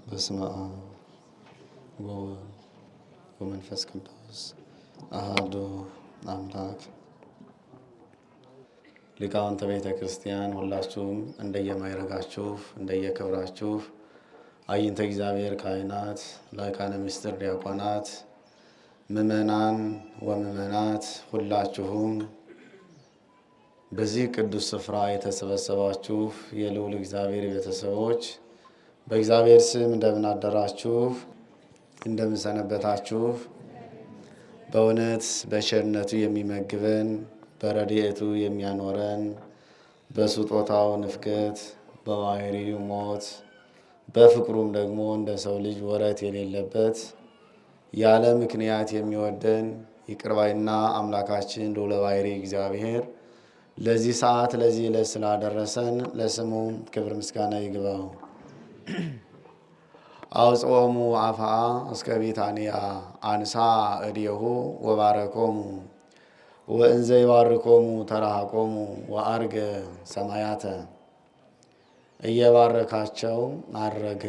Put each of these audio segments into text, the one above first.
በስመ አብ ወወልድ ወመንፈስ ቅዱስ አሐዱ አምላክ። ሊቃውንተ ቤተ ክርስቲያን ሁላችሁም እንደየማይረጋችሁ እንደየክብራችሁ፣ አይንተ እግዚአብሔር ካህናት፣ ላይካነ ምስጢር ዲያቆናት፣ ምእመናን ወምእመናት ሁላችሁም በዚህ ቅዱስ ስፍራ የተሰበሰባችሁ የልዑል እግዚአብሔር ቤተሰቦች በእግዚአብሔር ስም እንደምን አደራችሁ? እንደምን ሰነበታችሁ? በእውነት በቸርነቱ የሚመግበን በረድኤቱ የሚያኖረን በስጦታው ንፍገት በባሕርዩ ሞት በፍቅሩም ደግሞ እንደ ሰው ልጅ ወረት የሌለበት ያለ ምክንያት የሚወደን ይቅር ባይና አምላካችን ልዑለ ባሕርይ እግዚአብሔር ለዚህ ሰዓት ለዚህ ዕለት ስላደረሰን ለስሙ ክብር ምስጋና ይግባው። አውጽኦሙ አፍአ እስከ ቢታንያ አንሳ እዴሁ ወባረኮሙ ወእንዘ ይባርኮሙ ተራሃቆሙ ወአርገ ሰማያተ። እየባረካቸው አረገ።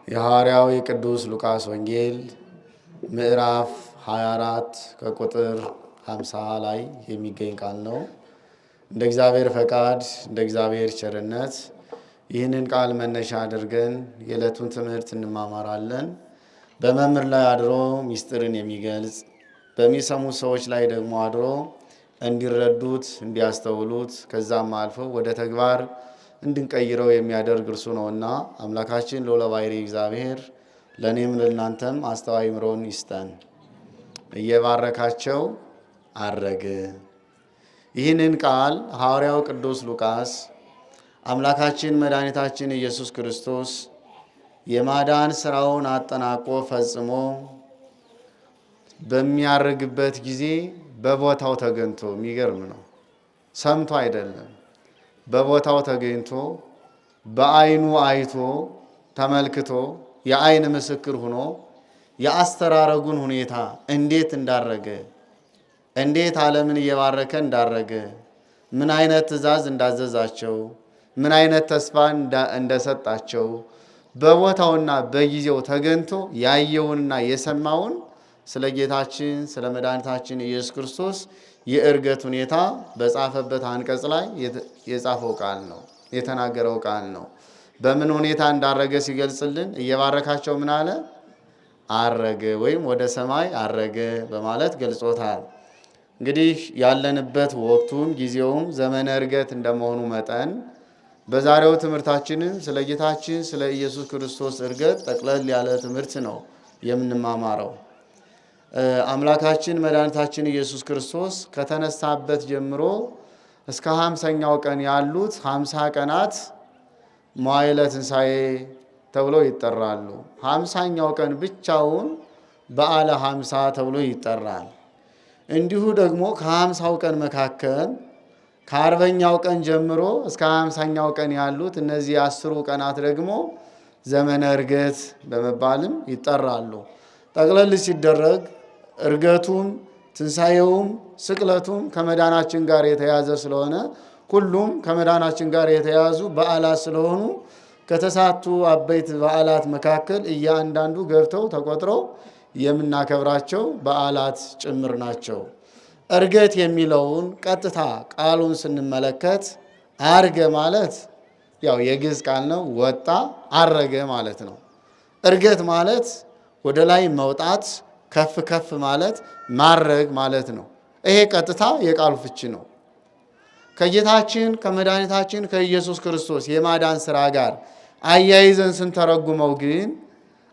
የሐዋርያው ቅዱስ ሉቃስ ወንጌል ምዕራፍ 24 ከቁጥር 50 ላይ የሚገኝ ቃል ነው። እንደ እግዚአብሔር ፈቃድ እንደ እግዚአብሔር ቸርነት ይህንን ቃል መነሻ አድርገን የዕለቱን ትምህርት እንማማራለን። በመምህር ላይ አድሮ ምስጢርን የሚገልጽ በሚሰሙ ሰዎች ላይ ደግሞ አድሮ እንዲረዱት እንዲያስተውሉት ከዛም አልፎ ወደ ተግባር እንድንቀይረው የሚያደርግ እርሱ ነውና አምላካችን ልዑለ ባሕርይ እግዚአብሔር ለእኔም ለእናንተም አስተዋይ አእምሮን ይስጠን። እየባረካቸው አረገ። ይህንን ቃል ሐዋርያው ቅዱስ ሉቃስ አምላካችን መድኃኒታችን ኢየሱስ ክርስቶስ የማዳን ሥራውን አጠናቆ ፈጽሞ በሚያርግበት ጊዜ በቦታው ተገኝቶ፣ የሚገርም ነው፣ ሰምቶ አይደለም፣ በቦታው ተገኝቶ በዓይኑ አይቶ ተመልክቶ የዓይን ምስክር ሆኖ የአስተራረጉን ሁኔታ እንዴት እንዳረገ፣ እንዴት ዓለምን እየባረከ እንዳረገ፣ ምን አይነት ትእዛዝ እንዳዘዛቸው፣ ምን አይነት ተስፋ እንደሰጣቸው በቦታውና በጊዜው ተገኝቶ ያየውንና የሰማውን ስለ ጌታችን ስለ መድኃኒታችን ኢየሱስ ክርስቶስ የዕርገት ሁኔታ በጻፈበት አንቀጽ ላይ የጻፈው ቃል ነው፣ የተናገረው ቃል ነው። በምን ሁኔታ እንዳረገ ሲገልጽልን እየባረካቸው ምን አለ? አረገ ወይም ወደ ሰማይ አረገ በማለት ገልጾታል። እንግዲህ ያለንበት ወቅቱም ጊዜውም ዘመነ ዕርገት እንደመሆኑ መጠን በዛሬው ትምህርታችንን ስለ ጌታችን ስለ ኢየሱስ ክርስቶስ ዕርገት ጠቅለል ያለ ትምህርት ነው የምንማማረው። አምላካችን መድኃኒታችን ኢየሱስ ክርስቶስ ከተነሳበት ጀምሮ እስከ 50ኛው ቀን ያሉት 50 ቀናት መዋዕለ ትንሣኤ ተብለው ይጠራሉ። 50ኛው ቀን ብቻውን በዓለ 50 ተብሎ ይጠራል። እንዲሁ ደግሞ ከ50ው ቀን መካከል ከ40ኛው ቀን ጀምሮ እስከ 50ኛው ቀን ያሉት እነዚህ 10 ቀናት ደግሞ ዘመነ ዕርገት በመባልም ይጠራሉ። ጠቅለል ሲደረግ ዕርገቱም ትንሣኤውም ስቅለቱም ከመዳናችን ጋር የተያዘ ስለሆነ ሁሉም ከመዳናችን ጋር የተያዙ በዓላት ስለሆኑ ከተሳቱ አበይት በዓላት መካከል እያንዳንዱ ገብተው ተቆጥረው የምናከብራቸው በዓላት ጭምር ናቸው። ዕርገት የሚለውን ቀጥታ ቃሉን ስንመለከት አርገ ማለት ያው የግዕዝ ቃል ነው። ወጣ አረገ ማለት ነው። ዕርገት ማለት ወደ ላይ መውጣት፣ ከፍ ከፍ ማለት፣ ማረግ ማለት ነው። ይሄ ቀጥታ የቃሉ ፍቺ ነው። ከጌታችን ከመድኃኒታችን ከኢየሱስ ክርስቶስ የማዳን ሥራ ጋር አያይዘን ስንተረጉመው ግን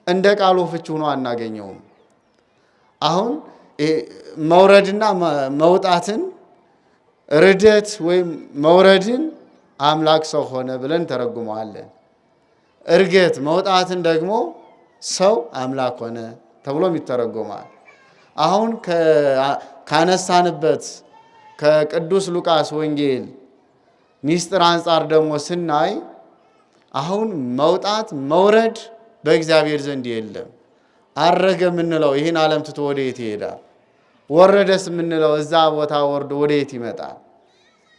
እንደ ቃሉ ፍቺ ሆኖ አናገኘውም። አሁን መውረድና መውጣትን ርደት ወይም መውረድን አምላክ ሰው ሆነ ብለን ተረጉመዋለን። ዕርገት መውጣትን ደግሞ ሰው አምላክ ሆነ ተብሎም ይተረጎማል። አሁን ካነሳንበት ከቅዱስ ሉቃስ ወንጌል ሚስጥር አንጻር ደግሞ ስናይ አሁን መውጣት መውረድ በእግዚአብሔር ዘንድ የለም። አረገ የምንለው ይህን ዓለም ትቶ ወዴት ይሄዳል? ወረደስ የምንለው እዛ ቦታ ወርዶ ወዴት ይመጣል?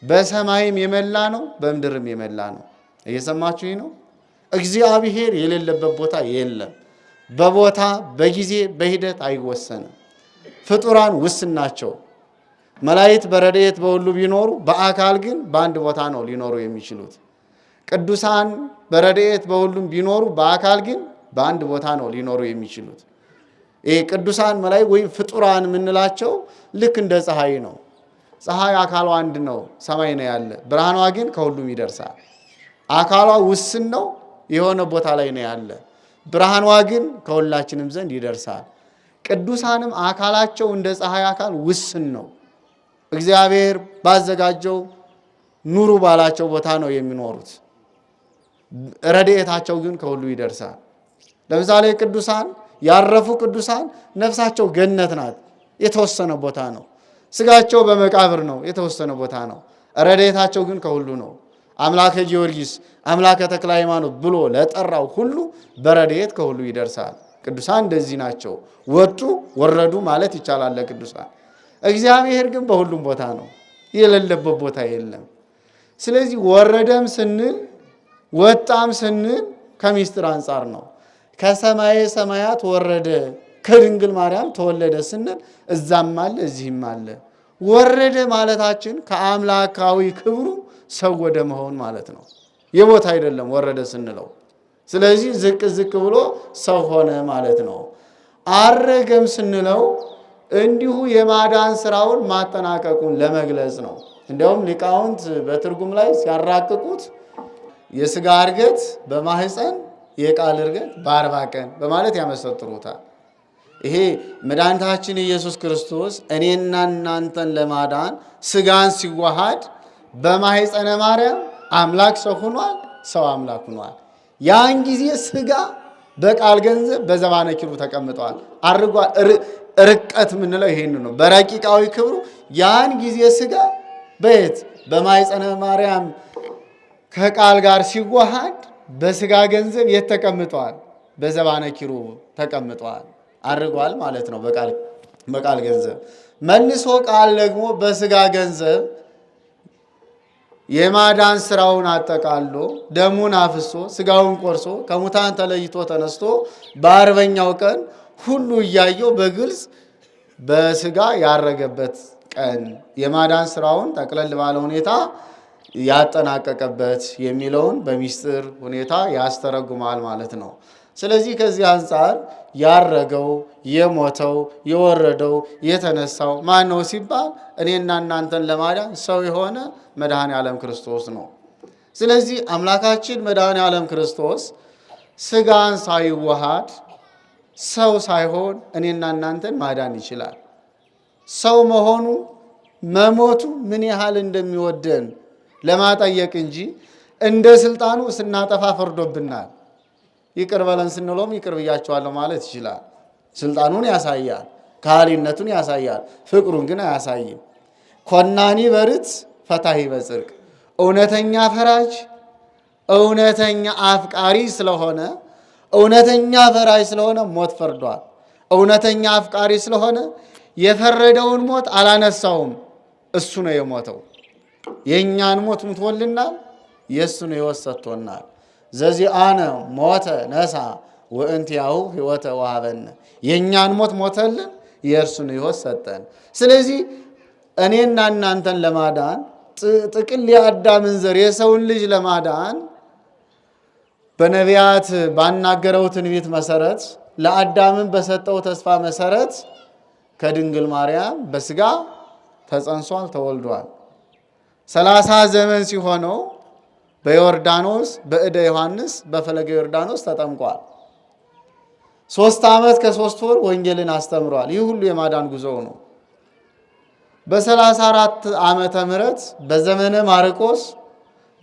በሰማይም የመላ ነው፣ በምድርም የመላ ነው። እየሰማችሁ ነው። እግዚአብሔር የሌለበት ቦታ የለም። በቦታ በጊዜ በሂደት አይወሰንም። ፍጡራን ውስን ናቸው። መላእክት በረድኤት በሁሉ ቢኖሩ በአካል ግን በአንድ ቦታ ነው ሊኖሩ የሚችሉት። ቅዱሳን በረድኤት በሁሉም ቢኖሩ በአካል ግን በአንድ ቦታ ነው ሊኖሩ የሚችሉት። ይህ ቅዱሳን መላእክት ወይም ፍጡራን የምንላቸው ልክ እንደ ፀሐይ ነው። ፀሐይ አካሏ አንድ ነው፣ ሰማይ ነው ያለ። ብርሃኗ ግን ከሁሉም ይደርሳል። አካሏ ውስን ነው፣ የሆነ ቦታ ላይ ነው ያለ። ብርሃኗ ግን ከሁላችንም ዘንድ ይደርሳል። ቅዱሳንም አካላቸው እንደ ፀሐይ አካል ውስን ነው። እግዚአብሔር ባዘጋጀው ኑሩ ባላቸው ቦታ ነው የሚኖሩት። ረድኤታቸው ግን ከሁሉ ይደርሳል። ለምሳሌ ቅዱሳን ያረፉ ቅዱሳን ነፍሳቸው ገነት ናት፣ የተወሰነ ቦታ ነው። ስጋቸው በመቃብር ነው፣ የተወሰነ ቦታ ነው። ረድኤታቸው ግን ከሁሉ ነው። አምላከ ጊዮርጊስ አምላከ ተክለ ሃይማኖት ብሎ ለጠራው ሁሉ በረድኤት ከሁሉ ይደርሳል። ቅዱሳን እንደዚህ ናቸው። ወጡ ወረዱ ማለት ይቻላል ለቅዱሳን። እግዚአብሔር ግን በሁሉም ቦታ ነው፣ የሌለበት ቦታ የለም። ስለዚህ ወረደም ስንል ወጣም ስንል ከምስጢር አንጻር ነው። ከሰማየ ሰማያት ወረደ ከድንግል ማርያም ተወለደ ስንል እዛም አለ እዚህም አለ። ወረደ ማለታችን ከአምላካዊ ክብሩ ሰው ወደ መሆን ማለት ነው። የቦታ አይደለም ወረደ ስንለው። ስለዚህ ዝቅ ዝቅ ብሎ ሰው ሆነ ማለት ነው። አረገም ስንለው እንዲሁ የማዳን ስራውን ማጠናቀቁን ለመግለጽ ነው። እንዲያውም ሊቃውንት በትርጉም ላይ ሲያራቅቁት የሥጋ እርገት በማህፀን የቃል እርገት በ40 ቀን በማለት ያመሰጥሩታል። ይሄ መድኃኒታችን ኢየሱስ ክርስቶስ እኔና እናንተን ለማዳን ሥጋን ሲዋሃድ በማህፀነ ማርያም አምላክ ሰው ሆኗል፣ ሰው አምላክ ሆኗል። ያን ጊዜ ሥጋ በቃል ገንዘብ በዘባነ ኪሩ ተቀምጧል። አርጓል። ርቀት የምንለው ይሄን ነው። በረቂቃዊ ክብሩ ያን ጊዜ ሥጋ በየት በማህፀነ ማርያም ከቃል ጋር ሲዋሃድ በሥጋ ገንዘብ የት ተቀምጧል? በዘባነ ኪሩ ተቀምጧል። አርጓል ማለት ነው። በቃል ገንዘብ መልሶ ቃል ደግሞ በሥጋ ገንዘብ የማዳን ስራውን አጠቃሎ ደሙን አፍሶ ሥጋውን ቆርሶ ከሙታን ተለይቶ ተነስቶ በ40ኛው ቀን ሁሉ እያየው በግልጽ በሥጋ ያረገበት ቀን የማዳን ስራውን ጠቅለል ባለ ሁኔታ ያጠናቀቀበት የሚለውን በሚስጥር ሁኔታ ያስተረጉማል ማለት ነው። ስለዚህ ከዚህ አንጻር ያረገው የሞተው የወረደው የተነሳው ማን ነው ሲባል እኔና እናንተን ለማዳን ሰው የሆነ መድኃኔ ዓለም ክርስቶስ ነው። ስለዚህ አምላካችን መድኃኔ ዓለም ክርስቶስ ሥጋን ሳይዋሃድ ሰው ሳይሆን እኔና እናንተን ማዳን ይችላል። ሰው መሆኑ መሞቱ ምን ያህል እንደሚወደን ለማጠየቅ እንጂ እንደ ስልጣኑ ስናጠፋ ፈርዶብናል። ይቅር በለን ስንለውም ይቅር ብያቸዋለሁ ማለት ይችላል። ስልጣኑን ያሳያል፣ ካህሊነቱን ያሳያል። ፍቅሩን ግን አያሳይም። ኮናኒ በርት ፈታሂ በጽድቅ እውነተኛ ፈራጅ እውነተኛ አፍቃሪ ስለሆነ እውነተኛ ፈራጅ ስለሆነ ሞት ፈርዷል። እውነተኛ አፍቃሪ ስለሆነ የፈረደውን ሞት አላነሳውም። እሱ ነው የሞተው። የእኛን ሞት ሙቶልናል፣ የእሱን ሕይወት ሰጥቶናል። ዘዚአነ ሞተ ነሳ ወእንቲአሁ ሕይወተ ወሀበነ። የእኛን ሞት ሞተልን፣ የእርሱን ሕይወት ሰጠን። ስለዚህ እኔና እናንተን ለማዳን ጥቅል የአዳምን ዘር የሰውን ልጅ ለማዳን በነቢያት ባናገረው ትንቢት መሰረት ለአዳምን በሰጠው ተስፋ መሰረት ከድንግል ማርያም በሥጋ ተጸንሷል፣ ተወልዷል። 30 ዘመን ሲሆነው በዮርዳኖስ በእደ ዮሐንስ በፈለገ ዮርዳኖስ ተጠምቋል። 3 ዓመት ከ3 ወር ወንጌልን አስተምሯል። ይህ ሁሉ የማዳን ጉዞው ነው። በ34 ዓመተ ምህረት በዘመነ ማርቆስ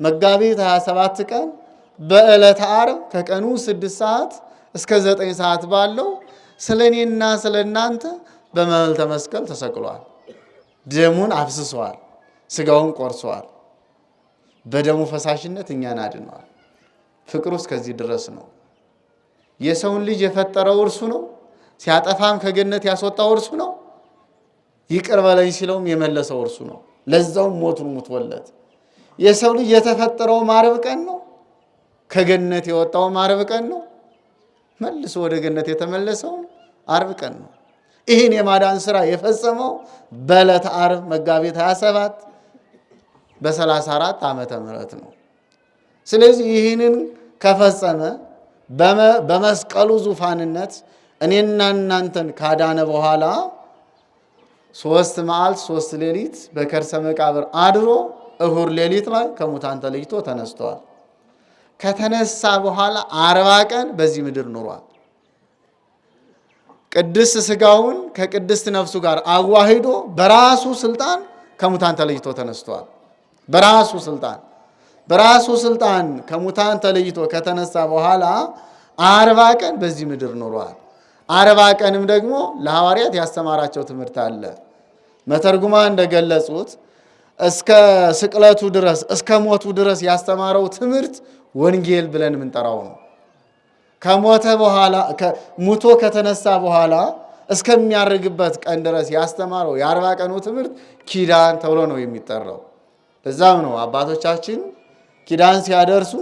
መጋቢት 27 ቀን በዕለተ ዓርብ ከቀኑ 6 ሰዓት እስከ 9 ሰዓት ባለው ስለ እኔና ስለ እናንተ በመልዕልተ መስቀል ተሰቅሏል። ደሙን አፍስሷል። ስጋውን ቆርሷል። በደሙ ፈሳሽነት እኛን አድኗል። ፍቅሩ እስከዚህ ድረስ ነው። የሰውን ልጅ የፈጠረው እርሱ ነው። ሲያጠፋም ከገነት ያስወጣው እርሱ ነው። ይቅር በለኝ ሲለውም የመለሰው እርሱ ነው። ለዛውም ሞቱን ሙቶለት። የሰው ልጅ የተፈጠረው ዓርብ ቀን ነው። ከገነት የወጣው ዓርብ ቀን ነው። መልሶ ወደ ገነት የተመለሰው ዓርብ ቀን ነው። ይህን የማዳን ስራ የፈጸመው በዕለተ ዓርብ መጋቢት 27 በ34 ዓመተ ምህረት ነው። ስለዚህ ይህንን ከፈጸመ በመስቀሉ ዙፋንነት እኔና እናንተን ካዳነ በኋላ 3 መዓልት 3 ሌሊት በከርሰ መቃብር አድሮ እሁድ ሌሊት ላይ ከሙታን ተለይቶ ተነስቷል። ከተነሳ በኋላ 40 ቀን በዚህ ምድር ኑሯል። ቅድስት ስጋውን ከቅድስት ነፍሱ ጋር አዋሂዶ በራሱ ስልጣን ከሙታን ተለይቶ ተነስቷል። በራሱ ስልጣን ከሙታን ተለይቶ ከተነሳ በኋላ 40 ቀን በዚህ ምድር ኑሯል። 40 ቀንም ደግሞ ለሐዋርያት ያስተማራቸው ትምህርት አለ። መተርጉማን እንደገለጹት እስከ ስቅለቱ ድረስ እስከ ሞቱ ድረስ ያስተማረው ትምህርት ወንጌል ብለን የምንጠራው ነው። ከሞተ በኋላ ሙቶ ከተነሳ በኋላ እስከሚያርግበት ቀን ድረስ ያስተማረው የ40 ቀኑ ትምህርት ኪዳን ተብሎ ነው የሚጠራው። እዛም ነው አባቶቻችን ኪዳን ሲያደርሱ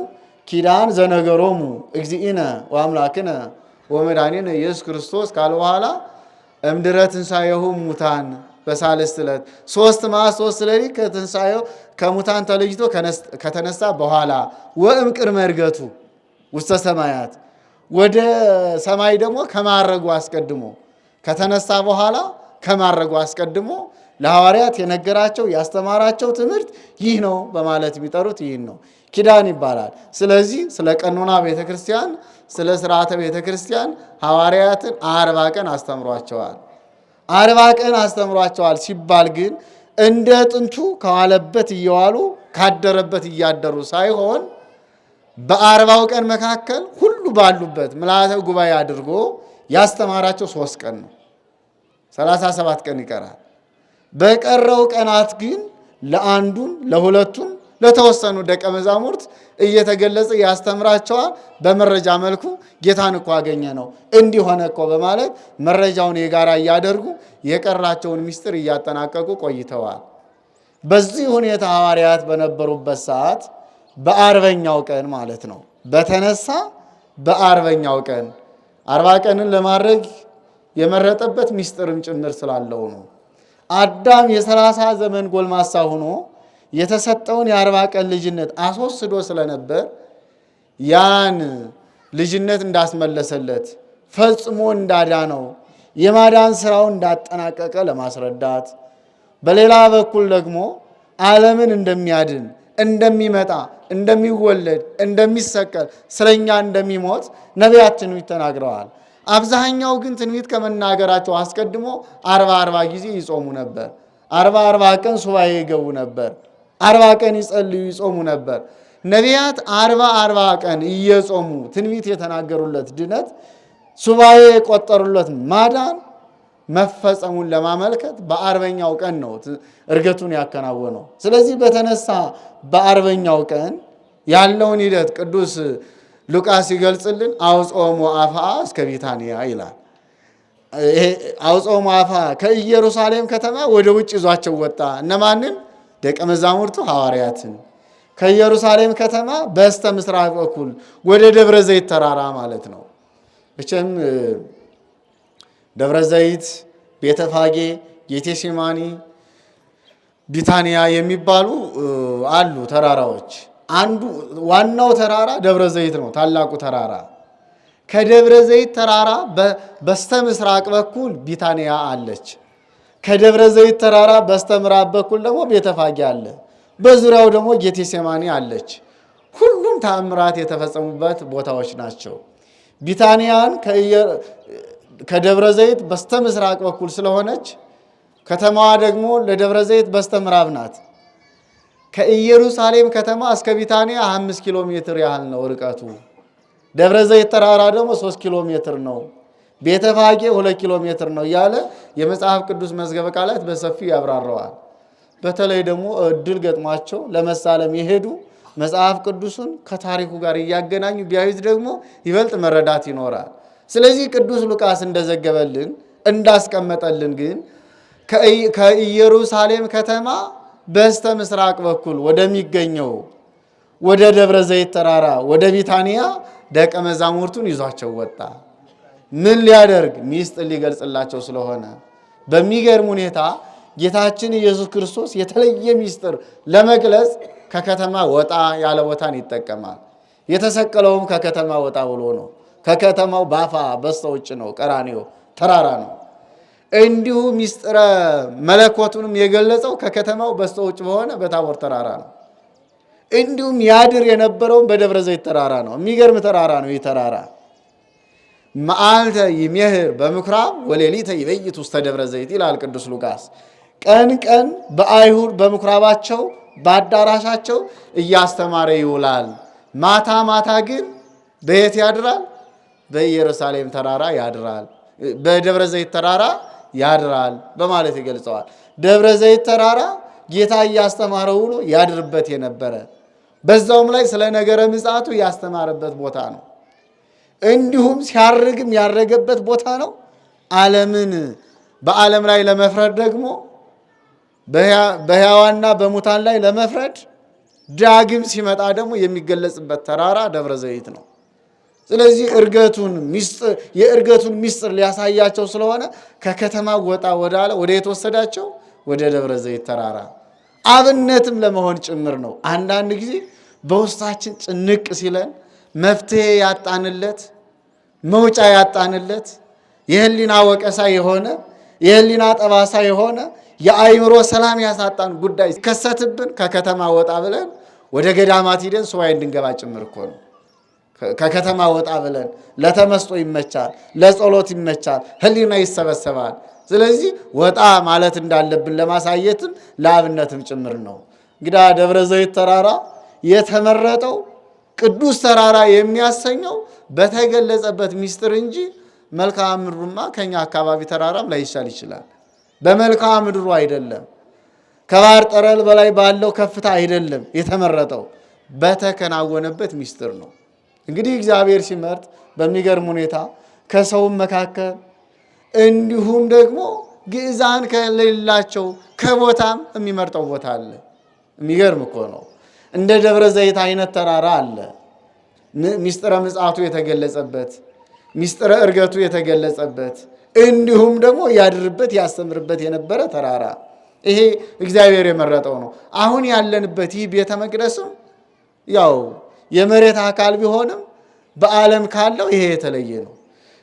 ኪዳን ዘነገሮሙ እግዚእነ ወአምላክነ ወመድኃኒነ ኢየሱስ ክርስቶስ ካለ በኋላ እምድኅረ ትንሣኤሁ ሙታን በሳልስት ዕለት 3 መዓልት 3 ሌሊት ከትንሣኤው ከሙታን ተለይቶ ከተነሳ በኋላ ወእም ቅድመ ዕርገቱ ውስተ ሰማያት ወደ ሰማይ ደግሞ ከማረጉ አስቀድሞ ከተነሳ በኋላ ከማረጉ አስቀድሞ ለሐዋርያት የነገራቸው ያስተማራቸው ትምህርት ይህ ነው በማለት የሚጠሩት ይህን ነው፣ ኪዳን ይባላል። ስለዚህ ስለ ቀኖና ቤተክርስቲያን፣ ስለ ስርዓተ ቤተክርስቲያን ሐዋርያትን 40 ቀን አስተምሯቸዋል። 40 ቀን አስተምሯቸዋል ሲባል ግን እንደ ጥንቱ ከዋለበት እየዋሉ ካደረበት እያደሩ ሳይሆን በ40ው ቀን መካከል ሁሉ ባሉበት ምልዓተ ጉባኤ አድርጎ ያስተማራቸው 3 ቀን ነው። 37 ቀን ይቀራል። በቀረው ቀናት ግን ለአንዱም ለሁለቱም ለተወሰኑ ደቀ መዛሙርት እየተገለጸ ያስተምራቸዋል። በመረጃ መልኩ ጌታን እኮ አገኘ ነው እንዲሆነ እኮ በማለት መረጃውን የጋራ እያደርጉ የቀራቸውን ምስጢር እያጠናቀቁ ቆይተዋል። በዚህ ሁኔታ ሐዋርያት በነበሩበት ሰዓት በ40ኛው ቀን ማለት ነው በተነሳ በ40ኛው ቀን 40 ቀንን ለማድረግ የመረጠበት ምስጢርም ጭምር ስላለው ነው። አዳም የ30 ዘመን ጎልማሳ ሆኖ የተሰጠውን የ40 ቀን ልጅነት አስወስዶ ስለነበር ያን ልጅነት እንዳስመለሰለት ፈጽሞ እንዳዳነው የማዳን ስራውን እንዳጠናቀቀ ለማስረዳት፣ በሌላ በኩል ደግሞ ዓለምን እንደሚያድን እንደሚመጣ እንደሚወለድ እንደሚሰቀል ስለኛ እንደሚሞት ነቢያት ትንቢት ተናግረዋል። አብዛኛው ግን ትንቢት ከመናገራቸው አስቀድሞ 40 ጊዜ ይጾሙ ነበር። 40 ቀን ሱባኤ ይገቡ ነበር። 40 ቀን ይጸልዩ ይጾሙ ነበር። ነቢያት 40 ቀን እየጾሙ ትንቢት የተናገሩለት ድነት፣ ሱባኤ የቆጠሩለት ማዳን መፈጸሙን ለማመልከት በ40ኛው ቀን ነው እርገቱን ያከናወነው። ስለዚህ በተነሳ በ40ኛው ቀን ያለውን ሂደት ቅዱስ ሉቃስ ይገልጽልን። አውጾሙ አፋ እስከ ቢታንያ ይላል። አውጾሙ አፋ ከኢየሩሳሌም ከተማ ወደ ውጭ ይዟቸው ወጣ። እነማንን? ደቀ መዛሙርቱ ሐዋርያትን። ከኢየሩሳሌም ከተማ በስተ ምስራቅ በኩል ወደ ደብረ ዘይት ተራራ ማለት ነው። ብቻም ደብረ ዘይት፣ ቤተፋጌ፣ ጌቴሴማኒ፣ ቢታንያ የሚባሉ አሉ ተራራዎች። አንዱ ዋናው ተራራ ደብረ ዘይት ነው፣ ታላቁ ተራራ። ከደብረ ዘይት ተራራ በስተ ምስራቅ በኩል ቢታንያ አለች። ከደብረ ዘይት ተራራ በስተ ምዕራብ በኩል ደግሞ ቤተፋጌ አለ። በዙሪያው ደግሞ ጌቴሴማኒ አለች። ሁሉም ተአምራት የተፈጸሙበት ቦታዎች ናቸው። ቢታንያን ከደብረ ዘይት በስተ ምስራቅ በኩል ስለሆነች ከተማዋ ደግሞ ለደብረ ዘይት በስተ ምዕራብ ናት። ከኢየሩሳሌም ከተማ እስከ ቢታንያ 5 ኪሎ ሜትር ያህል ነው ርቀቱ። ደብረ ዘይት ተራራ ደግሞ 3 ኪሎ ሜትር ነው። ቤተፋጌ 2 ኪሎ ሜትር ነው እያለ የመጽሐፍ ቅዱስ መዝገበ ቃላት በሰፊው ያብራራዋል። በተለይ ደግሞ እድል ገጥሟቸው ለመሳለም የሄዱ መጽሐፍ ቅዱስን ከታሪኩ ጋር እያገናኙ ቢያዩት ደግሞ ይበልጥ መረዳት ይኖራል። ስለዚህ ቅዱስ ሉቃስ እንደዘገበልን እንዳስቀመጠልን ግን ከኢየሩሳሌም ከተማ በስተ ምስራቅ በኩል ወደሚገኘው ወደ ደብረ ዘይት ተራራ ወደ ቢታንያ ደቀ መዛሙርቱን ይዟቸው ወጣ። ምን ሊያደርግ? ሚስጥር ሊገልጽላቸው ስለሆነ። በሚገርም ሁኔታ ጌታችን ኢየሱስ ክርስቶስ የተለየ ሚስጥር ለመግለጽ ከከተማ ወጣ ያለ ቦታን ይጠቀማል። የተሰቀለውም ከከተማ ወጣ ብሎ ነው። ከከተማው ባፋ በስተውጭ ነው፣ ቀራንዮ ተራራ ነው። እንዲሁ ሚስጥረ መለኮቱንም የገለጸው ከከተማው በስተውጭ በሆነ በታቦር ተራራ ነው። እንዲሁም ያድር የነበረውን በደብረ ዘይት ተራራ ነው። የሚገርም ተራራ ነው። ይህ ተራራ መዓልተ ይሜህር በምኩራብ ወሌሊተ ይቤይት ውስተ ደብረ ዘይት ይላል ቅዱስ ሉቃስ። ቀን ቀን በአይሁድ በምኩራባቸው በአዳራሻቸው እያስተማረ ይውላል። ማታ ማታ ግን በየት ያድራል? በኢየሩሳሌም ተራራ ያድራል፣ በደብረ ዘይት ተራራ ያድራል በማለት ይገልጸዋል። ደብረ ዘይት ተራራ ጌታ እያስተማረ ውሎ ያድርበት የነበረ በዛውም ላይ ስለ ነገረ ምጽአቱ ያስተማረበት ቦታ ነው። እንዲሁም ሲያርግም ያረገበት ቦታ ነው። ዓለምን በዓለም ላይ ለመፍረድ ደግሞ በሕያዋንና በሙታን ላይ ለመፍረድ ዳግም ሲመጣ ደግሞ የሚገለጽበት ተራራ ደብረ ዘይት ነው። ስለዚህ የእርገቱን ምስጢር ሊያሳያቸው ስለሆነ ከከተማ ወጣ ወዳለ ወደ የተወሰዳቸው ወደ ደብረ ዘይት ተራራ አብነትም ለመሆን ጭምር ነው። አንዳንድ ጊዜ በውስጣችን ጭንቅ ሲለን መፍትሄ ያጣንለት መውጫ ያጣንለት የህሊና ወቀሳ የሆነ የህሊና ጠባሳ የሆነ የአእምሮ ሰላም ያሳጣን ጉዳይ ሲከሰትብን ከከተማ ወጣ ብለን ወደ ገዳማት ሂደን ሱባኤ እንድንገባ ጭምር እኮ ነው። ከከተማ ወጣ ብለን ለተመስጦ ይመቻል፣ ለጸሎት ይመቻል፣ ህሊና ይሰበሰባል። ስለዚህ ወጣ ማለት እንዳለብን ለማሳየትም ለአብነትም ጭምር ነው። እንግዲህ ደብረ ዘይት ተራራ የተመረጠው ቅዱስ ተራራ የሚያሰኘው በተገለጸበት ምስጢር እንጂ መልክዓ ምድሩማ ከኛ አካባቢ ተራራም ላይሻል ይችላል። በመልክዓ ምድሩ አይደለም፣ ከባህር ጠረል በላይ ባለው ከፍታ አይደለም የተመረጠው፣ በተከናወነበት ምስጢር ነው። እንግዲህ እግዚአብሔር ሲመርጥ በሚገርም ሁኔታ ከሰውም መካከል እንዲሁም ደግሞ ግዕዛን ከሌላቸው ከቦታም የሚመርጠው ቦታ አለ። የሚገርም እኮ ነው። እንደ ደብረ ዘይት አይነት ተራራ አለ። ሚስጥረ ምጽአቱ የተገለጸበት፣ ሚስጥረ እርገቱ የተገለጸበት፣ እንዲሁም ደግሞ ያድርበት ያስተምርበት የነበረ ተራራ ይሄ እግዚአብሔር የመረጠው ነው። አሁን ያለንበት ይህ ቤተ መቅደስም ያው የመሬት አካል ቢሆንም በዓለም ካለው ይሄ የተለየ ነው።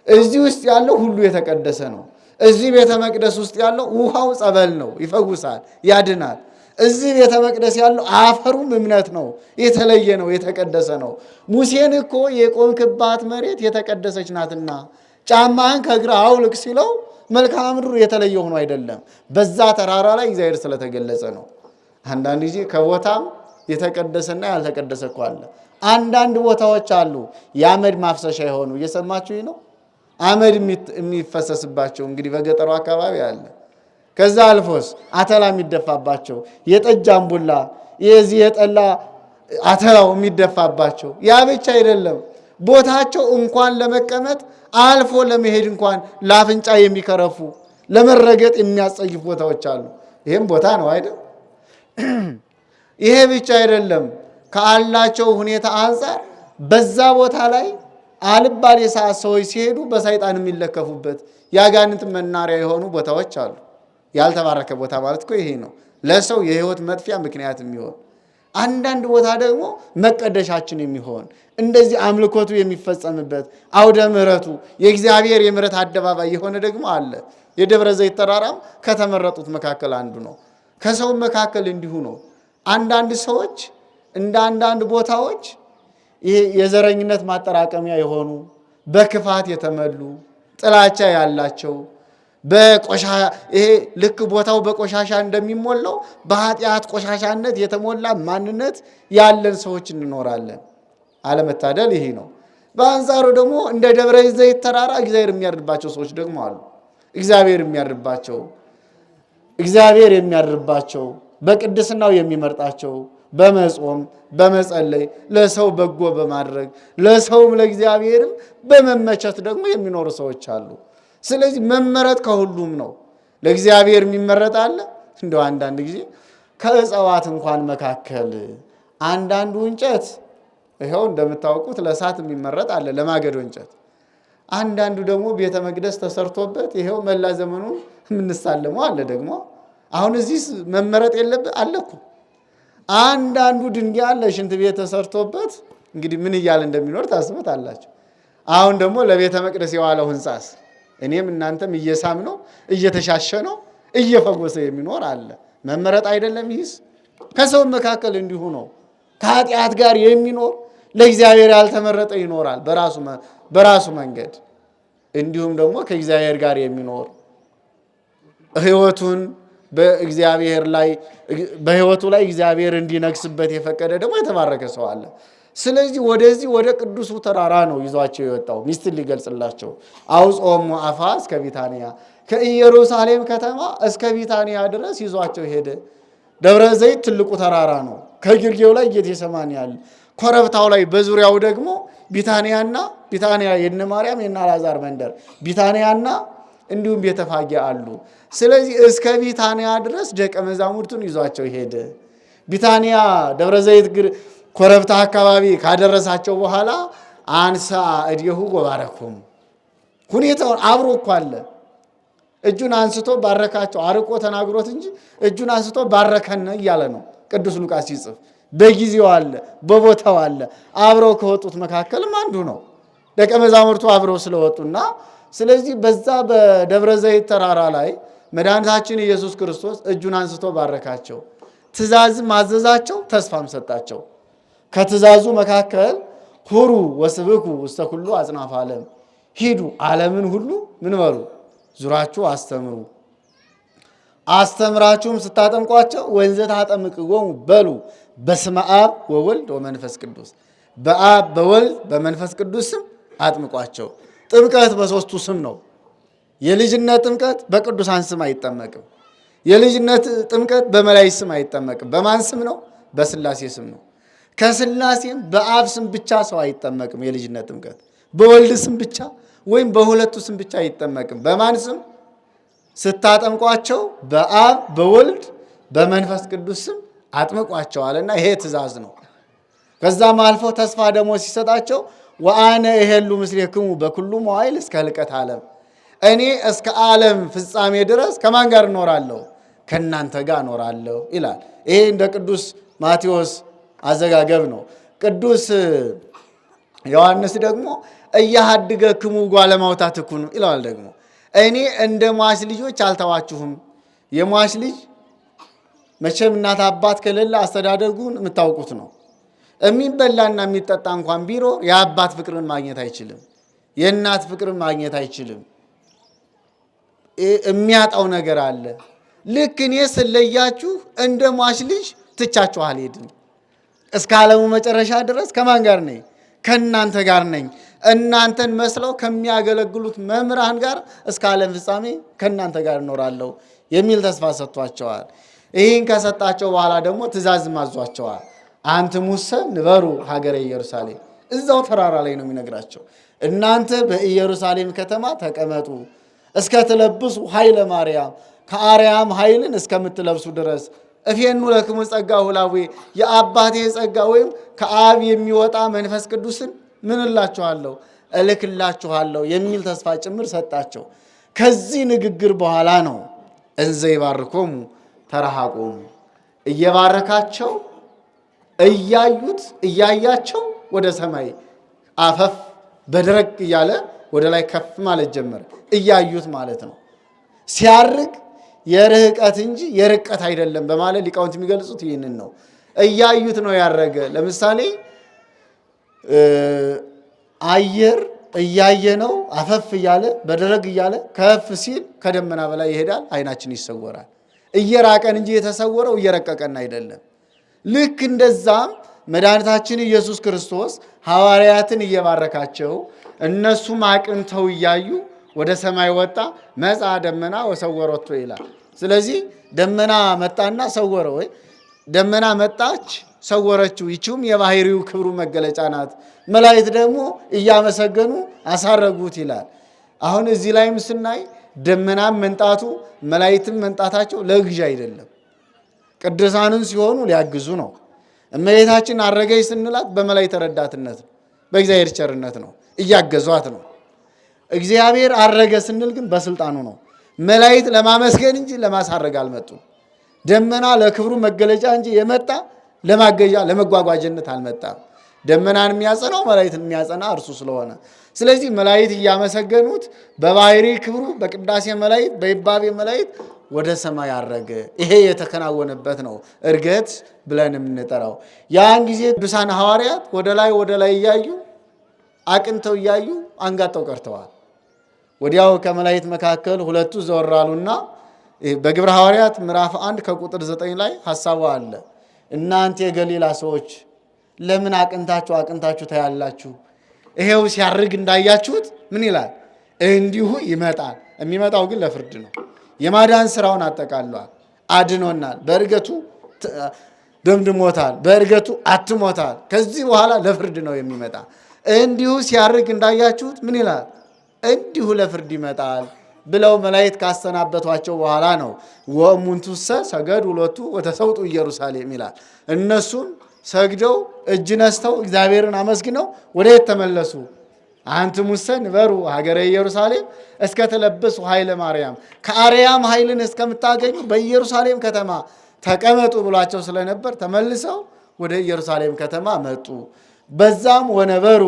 እዚህ ውስጥ ያለው ሁሉ የተቀደሰ ነው። እዚህ ቤተ መቅደስ ውስጥ ያለው ውሃው ጸበል ነው፣ ይፈውሳል፣ ያድናል። እዚህ ቤተ መቅደስ ያለው አፈሩም እምነት ነው፣ የተለየ ነው፣ የተቀደሰ ነው። ሙሴን እኮ የቆምክባት መሬት የተቀደሰች ናትና ጫማህን ከእግር አውልቅ ሲለው መልክዓ ምድሩ የተለየ ሆኖ አይደለም፣ በዛ ተራራ ላይ እግዚአብሔር ስለተገለጸ ነው። አንዳንድ ጊዜ ከቦታም የተቀደሰና ያልተቀደሰ እኮ አለ። አንዳንድ ቦታዎች አሉ የአመድ ማፍሰሻ የሆኑ እየሰማችሁኝ ነው። አመድ የሚፈሰስባቸው እንግዲህ በገጠሩ አካባቢ አለ። ከዛ አልፎስ አተላ የሚደፋባቸው የጠጅ አምቡላ የዚህ የጠላ አተላው የሚደፋባቸው ያ ብቻ አይደለም። ቦታቸው እንኳን ለመቀመጥ አልፎ ለመሄድ እንኳን ለአፍንጫ የሚከረፉ ለመረገጥ የሚያስጸይፍ ቦታዎች አሉ። ይህም ቦታ ነው አይደል? ይሄ ብቻ አይደለም። ካላቸው ሁኔታ አንጻር በዛ ቦታ ላይ አልባሌ ሰዓት ሰዎች ሲሄዱ በሰይጣን የሚለከፉበት የአጋንንት መናሪያ የሆኑ ቦታዎች አሉ። ያልተባረከ ቦታ ማለት እኮ ይሄ ነው። ለሰው የህይወት መጥፊያ ምክንያት የሚሆን አንዳንድ ቦታ ደግሞ መቀደሻችን የሚሆን እንደዚህ አምልኮቱ የሚፈጸምበት አውደ ምሕረቱ የእግዚአብሔር የምሕረት አደባባይ የሆነ ደግሞ አለ። የደብረ ዘይት ተራራም ከተመረጡት መካከል አንዱ ነው። ከሰው መካከል እንዲሁ ነው። አንዳንድ ሰዎች እንደ አንዳንድ ቦታዎች ይሄ የዘረኝነት ማጠራቀሚያ የሆኑ በክፋት የተመሉ ጥላቻ ያላቸው ይሄ ልክ ቦታው በቆሻሻ እንደሚሞላው በኃጢአት ቆሻሻነት የተሞላ ማንነት ያለን ሰዎች እንኖራለን። አለመታደል ይሄ ነው። በአንጻሩ ደግሞ እንደ ደብረ ዘይት ተራራ እግዚአብሔር የሚያድርባቸው ሰዎች ደግሞ አሉ። እግዚአብሔር የሚያድርባቸው በቅድስናው የሚመርጣቸው በመጾም በመጸለይ ለሰው በጎ በማድረግ ለሰውም ለእግዚአብሔርም በመመቸት ደግሞ የሚኖሩ ሰዎች አሉ። ስለዚህ መመረጥ ከሁሉም ነው። ለእግዚአብሔር የሚመረጥ አለ። እንደው አንዳንድ ጊዜ ከእጽዋት እንኳን መካከል አንዳንዱ እንጨት ይኸው እንደምታውቁት ለእሳት የሚመረጥ አለ፣ ለማገዶ እንጨት። አንዳንዱ ደግሞ ቤተ መቅደስ ተሰርቶበት ይኸው መላ ዘመኑን የምንሳለመው አለ። ደግሞ አሁን እዚህ መመረጥ የለብህ አለ እኮ። አንዳንዱ ድንጋይ አለ ሽንት ቤት ተሰርቶበት እንግዲህ ምን እያለ እንደሚኖር ታስቡታላችሁ። አሁን ደግሞ ለቤተ መቅደስ የዋለው ሕንጻስ እኔም እናንተም እየሳም ነው እየተሻሸ ነው እየፈወሰ የሚኖር አለ። መመረጥ አይደለም ይህስ? ከሰው መካከል እንዲሁ ነው። ከኃጢአት ጋር የሚኖር ለእግዚአብሔር ያልተመረጠ ይኖራል በራሱ መንገድ። እንዲሁም ደግሞ ከእግዚአብሔር ጋር የሚኖር ሕይወቱን በሕይወቱ ላይ እግዚአብሔር እንዲነግስበት የፈቀደ ደግሞ የተባረከ ሰው አለ። ስለዚህ ወደዚህ ወደ ቅዱሱ ተራራ ነው ይዟቸው የወጣው ሚስትን ሊገልጽላቸው። አውጾሙ አፋ እስከ ቢታንያ፣ ከኢየሩሳሌም ከተማ እስከ ቢታንያ ድረስ ይዟቸው ሄደ። ደብረ ዘይት ትልቁ ተራራ ነው። ከግርጌው ላይ ጌቴሰማኒ አለ። ኮረብታው ላይ በዙሪያው ደግሞ ቢታንያ የነ ማርያም የነ አልዓዛር መንደር ቢታንያና እንዲሁም ቤተፋጌ አሉ። ስለዚህ እስከ ቢታንያ ድረስ ደቀ መዛሙርቱን ይዟቸው ሄደ። ቢታንያ ደብረ ዘይት ኮረብታ አካባቢ ካደረሳቸው በኋላ አንሳ እዴሁ ወባረኩም። ሁኔታውን አብሮ እኮ አለ። እጁን አንስቶ ባረካቸው። አርቆ ተናግሮት እንጂ እጁን አንስቶ ባረከን እያለ ነው ቅዱስ ሉቃስ ሲጽፍ። በጊዜው አለ፣ በቦታው አለ። አብረው ከወጡት መካከልም አንዱ ነው። ደቀ መዛሙርቱ አብረው ስለወጡና ስለዚህ በዛ በደብረ ዘይት ተራራ ላይ መድኃኒታችን ኢየሱስ ክርስቶስ እጁን አንስቶ ባረካቸው። ትእዛዝም አዘዛቸው፣ ተስፋም ሰጣቸው። ከትእዛዙ መካከል ሁሩ ወስብኩ ውስተ ኩሉ አጽናፈ ዓለም፣ ሂዱ ዓለምን ሁሉ ምን በሉ ዙራችሁ አስተምሩ፣ አስተምራችሁም ስታጠምቋቸው ወንዘ ታጠምቅዎሙ በሉ በስመ አብ ወወልድ ወመንፈስ ቅዱስ፣ በአብ በወልድ በመንፈስ ቅዱስ ስም አጥምቋቸው። ጥምቀት በሦስቱ ስም ነው። የልጅነት ጥምቀት በቅዱሳን ስም አይጠመቅም። የልጅነት ጥምቀት በመላእክት ስም አይጠመቅም። በማን ስም ነው? በሥላሴ ስም ነው። ከሥላሴም በአብ ስም ብቻ ሰው አይጠመቅም። የልጅነት ጥምቀት በወልድ ስም ብቻ ወይም በሁለቱ ስም ብቻ አይጠመቅም። በማን ስም? ስታጠምቋቸው በአብ በወልድ በመንፈስ ቅዱስ ስም አጥምቋቸዋልና ይሄ ትእዛዝ ነው። ከዛም አልፎ ተስፋ ደግሞ ሲሰጣቸው ወአነ እሄሉ ምስሌክሙ በኩሉ መዋዕል እስከ ህልቀት ዓለም፣ እኔ እስከ ዓለም ፍጻሜ ድረስ ከማን ጋር እኖራለሁ? ከእናንተ ጋር እኖራለሁ ይላል። ይሄ እንደ ቅዱስ ማቴዎስ አዘጋገብ ነው። ቅዱስ ዮሐንስ ደግሞ እያሃድገክሙ ጓለ ማውታትኩኑ ይለዋል። ደግሞ እኔ እንደ ሟች ልጆች አልተዋችሁም። የሟች ልጅ መቼም እናት አባት ከሌለ አስተዳደጉን የምታውቁት ነው። የሚበላና የሚጠጣ እንኳን ቢሮ የአባት ፍቅርን ማግኘት አይችልም። የእናት ፍቅርን ማግኘት አይችልም። የሚያጣው ነገር አለ። ልክ እኔ ስለያችሁ እንደ ሟች ልጅ ትቻችሁ አልሄድም። እስከ ዓለሙ መጨረሻ ድረስ ከማን ጋር ነኝ? ከእናንተ ጋር ነኝ። እናንተን መስለው ከሚያገለግሉት መምህራን ጋር እስከ ዓለም ፍጻሜ ከእናንተ ጋር እኖራለሁ የሚል ተስፋ ሰጥቷቸዋል። ይህን ከሰጣቸው በኋላ ደግሞ ትእዛዝ ማዟቸዋል። አንትሙሰ ንበሩ ሀገረ ኢየሩሳሌም፣ እዛው ተራራ ላይ ነው የሚነግራቸው። እናንተ በኢየሩሳሌም ከተማ ተቀመጡ እስከ ትለብሱ ኃይለ ማርያም፣ ከአርያም ኃይልን እስከምትለብሱ ድረስ እፌኑ ለክሙ ጸጋ ሁላዌ፣ የአባቴ ጸጋ ወይም ከአብ የሚወጣ መንፈስ ቅዱስን ምን እላችኋለሁ እልክላችኋለሁ የሚል ተስፋ ጭምር ሰጣቸው። ከዚህ ንግግር በኋላ ነው እንዘ ይባርኮሙ ተረሃቆሙ፣ እየባረካቸው እያያቸው ወደ ሰማይ አፈፍ በደረቅ እያለ ወደ ላይ ከፍ ማለት ጀመረ። እያዩት ማለት ነው። ሲያርግ የርህቀት እንጂ የርቀት አይደለም በማለት ሊቃውንት የሚገልጹት ይህንን ነው። እያዩት ነው ያረገ። ለምሳሌ አየር እያየ ነው አፈፍ እያለ በደረግ እያለ ከፍ ሲል ከደመና በላይ ይሄዳል፣ አይናችን ይሰወራል። እየራቀን እንጂ የተሰወረው እየረቀቀን አይደለም። ልክ እንደዛም መድኃኒታችን ኢየሱስ ክርስቶስ ሐዋርያትን እየባረካቸው እነሱም አቅንተው እያዩ ወደ ሰማይ ወጣ። መጻ ደመና ወሰወሮቶ ይላል። ስለዚህ ደመና መጣና ሰወረው። ወይ ደመና መጣች ሰወረችው። ይችውም የባህሪው ክብሩ መገለጫ ናት። መላእክት ደግሞ እያመሰገኑ አሳረጉት ይላል። አሁን እዚህ ላይም ስናይ ደመናም መንጣቱ መላእክትም መንጣታቸው ለግዥ አይደለም፣ ቅዱሳንን ሲሆኑ ሊያግዙ ነው። እመቤታችን አረገች ስንላት በመላእክት ረዳትነት ነው፣ በእግዚአብሔር ቸርነት ነው፣ እያገዟት ነው። እግዚአብሔር አረገ ስንል ግን በስልጣኑ ነው። መላእክት ለማመስገን እንጂ ለማሳረግ አልመጡም። ደመና ለክብሩ መገለጫ እንጂ የመጣ ለማገዣ ለመጓጓዥነት አልመጣም። ደመናን የሚያጸናው መላእክትን የሚያጸና እርሱ ስለሆነ፣ ስለዚህ መላእክት እያመሰገኑት በባህሪ ክብሩ በቅዳሴ መላእክት በይባቤ መላእክት ወደ ሰማይ አረገ። ይሄ የተከናወነበት ነው ዕርገት ብለን የምንጠራው። ያን ጊዜ ቅዱሳን ሐዋርያት ወደ ላይ እያዩ አቅንተው እያዩ አንጋጠው ቀርተዋል። ወዲያው ከመላእክት መካከል ሁለቱ ዘወር አሉና በግብረ ሐዋርያት ምዕራፍ 1 ከቁጥር 9 ላይ ሐሳቡ አለ። እናንተ የገሊላ ሰዎች ለምን አቅንታችሁ ታያላችሁ? ይሄው ሲያርግ እንዳያችሁት ምን ይላል? እንዲሁ ይመጣል። የሚመጣው ግን ለፍርድ ነው። የማዳን ስራውን አጠቃሏል፣ አድኖናል። በዕርገቱ ደምድሞታል፣ በዕርገቱ አትሞታል። ከዚህ በኋላ ለፍርድ ነው የሚመጣ። እንዲሁ ሲያርግ እንዳያችሁት ምን ይላል? እንዲሁ ለፍርድ ይመጣል ብለው መላእክት ካሰናበቷቸው በኋላ ነው ወእሙንቱሰ ሰገዱ ሎቱ ወተሰውጡ ኢየሩሳሌም ይላል። እነሱም ሰግደው እጅ ነስተው እግዚአብሔርን አመስግነው ወዴት ተመለሱ? አንትሙሰ ንበሩ ሀገረ ኢየሩሳሌም እስከ ተለበሱ ኃይለ ማርያም፣ ከአርያም ኃይልን እስከምታገኙ በኢየሩሳሌም ከተማ ተቀመጡ ብሏቸው ስለነበር ተመልሰው ወደ ኢየሩሳሌም ከተማ መጡ። በዛም ወነበሩ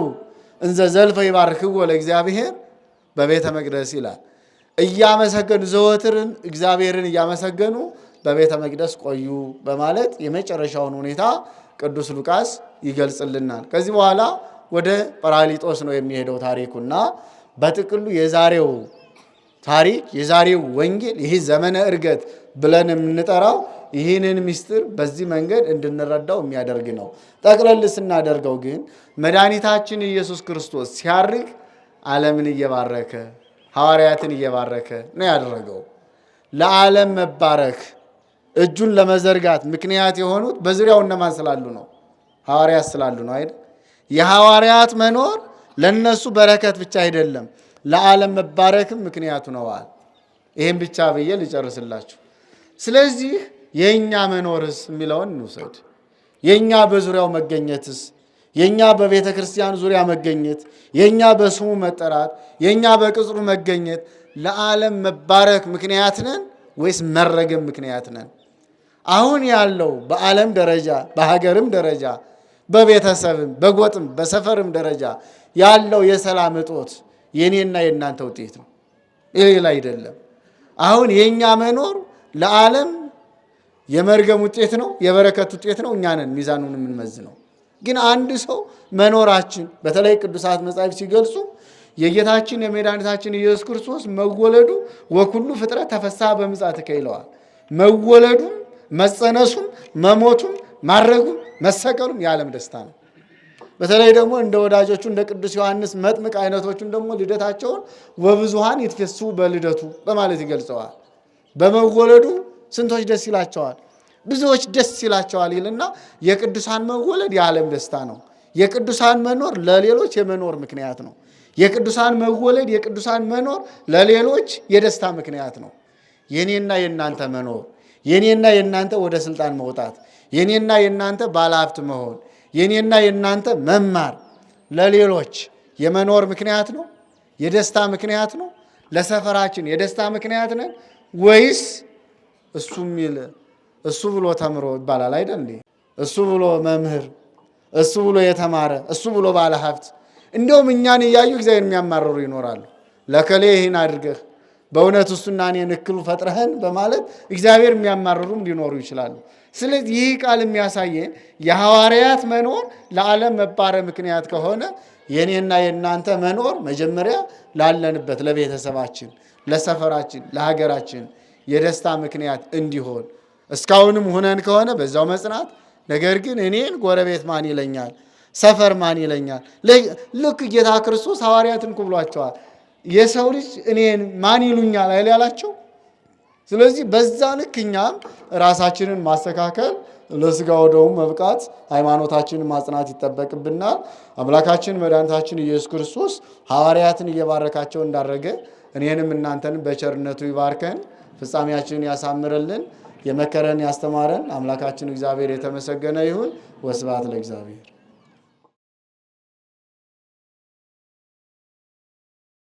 እንዘ ዘልፈ ይባርክዎ ለእግዚአብሔር በቤተ መቅደስ ይላል። እያመሰገኑ ዘወትርን እግዚአብሔርን እያመሰገኑ በቤተ መቅደስ ቆዩ በማለት የመጨረሻውን ሁኔታ ቅዱስ ሉቃስ ይገልጽልናል። ከዚህ በኋላ ወደ ጰራቅሊጦስ ነው የሚሄደው ታሪኩና በጥቅሉ የዛሬው ታሪክ የዛሬው ወንጌል ይህ ዘመነ ዕርገት ብለን የምንጠራው ይህንን ምስጢር በዚህ መንገድ እንድንረዳው የሚያደርግ ነው። ጠቅለል ስናደርገው ግን መድኃኒታችን ኢየሱስ ክርስቶስ ሲያርግ ዓለምን እየባረከ ሐዋርያትን እየባረከ ነው ያደረገው። ለዓለም መባረክ እጁን ለመዘርጋት ምክንያት የሆኑት በዙሪያው እነማን ስላሉ ነው? ሐዋርያት ስላሉ ነው አይደል? የሐዋርያት መኖር ለነሱ በረከት ብቻ አይደለም፣ ለዓለም መባረክም ምክንያቱ ነዋል። ይሄን ብቻ ብዬ ልጨርስላችሁ። ስለዚህ የኛ መኖርስ የሚለውን እንውሰድ። የኛ በዙሪያው መገኘትስ፣ የኛ በቤተ ክርስቲያን ዙሪያ መገኘት፣ የኛ በስሙ መጠራት፣ የኛ በቅጽሩ መገኘት ለዓለም መባረክ ምክንያት ነን ወይስ መረገም ምክንያት ነን? አሁን ያለው በዓለም ደረጃ በሀገርም ደረጃ በቤተሰብም በጎጥም በሰፈርም ደረጃ ያለው የሰላም እጦት የኔና የእናንተ ውጤት ነው፣ ሌላ አይደለም። አሁን የኛ መኖር ለዓለም የመርገም ውጤት ነው፣ የበረከት ውጤት ነው። እኛ ነን ሚዛኑን የምንመዝነው። ግን አንድ ሰው መኖራችን በተለይ ቅዱሳት መጻሕፍት ሲገልጹ የጌታችን የመድኃኒታችን ኢየሱስ ክርስቶስ መወለዱ ወኩሉ ፍጥረት ተፈስሐ በምጽአትከ ይለዋል። መወለዱም መጸነሱም መሞቱም ማረጉም መሰቀሉም የዓለም ደስታ ነው። በተለይ ደግሞ እንደ ወዳጆቹ እንደ ቅዱስ ዮሐንስ መጥምቅ አይነቶቹን ደግሞ ልደታቸውን ወብዙሃን ይትፌስሑ በልደቱ በማለት ይገልጸዋል። በመወለዱ ስንቶች ደስ ይላቸዋል? ብዙዎች ደስ ይላቸዋል ይልና የቅዱሳን መወለድ የዓለም ደስታ ነው። የቅዱሳን መኖር ለሌሎች የመኖር ምክንያት ነው። የቅዱሳን መወለድ የቅዱሳን መኖር ለሌሎች የደስታ ምክንያት ነው። የኔና የእናንተ መኖር፣ የኔና የእናንተ ወደ ስልጣን መውጣት፣ የኔና የእናንተ ባለሀብት መሆን፣ የኔና የእናንተ መማር ለሌሎች የመኖር ምክንያት ነው፣ የደስታ ምክንያት ነው። ለሰፈራችን የደስታ ምክንያት ነን ወይስ እሱ የሚል እሱ ብሎ ተምሮ ይባላል አይደል? እሱ ብሎ መምህር፣ እሱ ብሎ የተማረ፣ እሱ ብሎ ባለሀብት፣ እንደውም እኛን እያዩ እግዚአብሔር የሚያማርሩ ይኖራሉ። ለከሌ ይህን አድርገህ በእውነት እሱና እኔን እክሉ ፈጥረህን በማለት እግዚአብሔር የሚያማርሩም ሊኖሩ ይችላሉ። ስለዚህ ይህ ቃል የሚያሳየን የሐዋርያት መኖር ለዓለም መባረክ ምክንያት ከሆነ የኔና የእናንተ መኖር መጀመሪያ ላለንበት ለቤተሰባችን፣ ለሰፈራችን፣ ለሀገራችን የደስታ ምክንያት እንዲሆን እስካሁንም ሁነን ከሆነ በዛው መጽናት። ነገር ግን እኔን ጎረቤት ማን ይለኛል? ሰፈር ማን ይለኛል? ልክ ጌታ ክርስቶስ ሐዋርያትን ብሏቸዋል። የሰው ልጅ እኔን ማን ይሉኛል አይደል ያላቸው። ስለዚህ በዛ ልክ እኛም ራሳችንን ማስተካከል ለስጋው ደሙ መብቃት ሃይማኖታችንን ማጽናት ይጠበቅብናል። አምላካችን መድኃኒታችን ኢየሱስ ክርስቶስ ሐዋርያትን እየባረካቸው እንዳደረገ እኔንም እናንተንም በቸርነቱ ይባርከን፣ ፍጻሜያችንን ያሳምርልን። የመከረን ያስተማረን አምላካችን እግዚአብሔር የተመሰገነ ይሁን። ወስብሐት ለእግዚአብሔር።